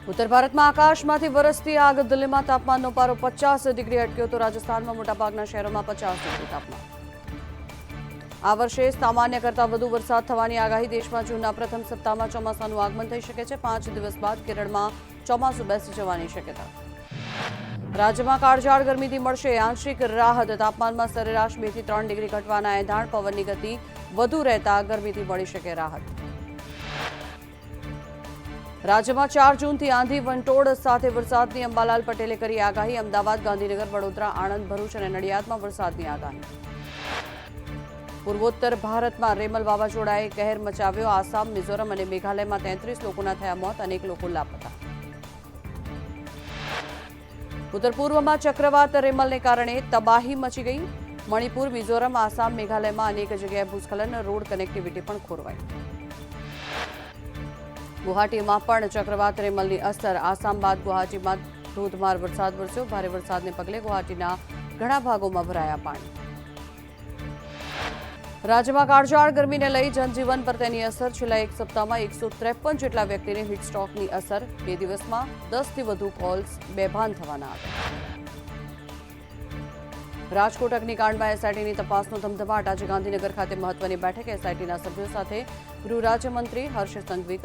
ઉત્તર ભારતમાં આકાશમાંથી વરસતી આગ, દિલ્હીમાં તાપમાનનો પારો 50 ડિગ્રી અટક્યો તો રાજસ્થાનમાં મોટાભાગના શહેરોમાં 50 ડિગ્રી તાપમાન. આ વર્ષે સામાન્ય કરતાં વધુ વરસાદ થવાની આગાહી. દેશમાં જૂનના પ્રથમ સપ્તાહમાં ચોમાસાનું આગમન થઈ શકે છે. 5 દિવસ બાદ કેરળમાં ચોમાસું બેસી જવાની શક્યતા. રાજ્યમાં કાળઝાળ ગરમીથી મળશે આંશિક રાહત. તાપમાનમાં સરેરાશ 2 થી 3 ડિગ્રી ઘટવાના એંધાણ. પવનની ગતિ વધુ રહેતા ગરમીથી મળી શકે રાહત. રાજ્યમાં 4 જૂનથી આંધી વંટોળ સાથે વરસાદની. અંબાલાલ પટેલે કરી આગાહી. અમદાવાદ, ગાંધીનગર, વડોદરા, આણંદ, ભરૂચ અને નડિયાદમાં વરસાદની આગાહી. પૂર્વોત્તર ભારતમાં રેમલ વાવાઝોડાએ કહેર મચાવ્યો. આસામ, મિઝોરમ અને મેઘાલયમાં 33 લોકોના થયા મોત. અનેક લોકો લાપતા. ઉત્તર પૂર્વમાં ચક્રવાત રેમલને કારણે તબાહી મચી ગઈ. મણિપુર, મિઝોરમ, આસામ, મેઘાલયમાં અનેક જગ્યાએ ભૂસ્ખલન. રોડ કનેક્ટિવિટી પણ ખોરવાઈ. ગુવાહાટીમાં પણ ચક્રવાત રેમલની અસર. આસામ બાદ ગુવાહાટીમાં ધોધમાર વરસાદ વરસ્યો. ભારે વરસાદને પગલે ગુવાહાટીના ઘણા ભાગોમાં ભરાયા પાણી. રાજ્યમાં કાળઝાળ ગરમીને લઈ જનજીવન પર તેની અસર. છેલ્લા એક સપ્તાહમાં 153 જેટલા વ્યક્તિને હીટસ્ટ્રોકની અસર. 2 દિવસમાં 10 થી વધુ કોલ્સ બેભાન થવાના આંકડા. રાજકોટ અગ્નિકાંડમાં એસઆઈટીની તપાસનો ધમધમાટ. આજે ગાંધીનગર ખાતે મહત્વની બેઠક. એસઆઈટીના સભ્યો સાથે ગૃહ રાજ્યમંત્રી હર્ષ સંઘવી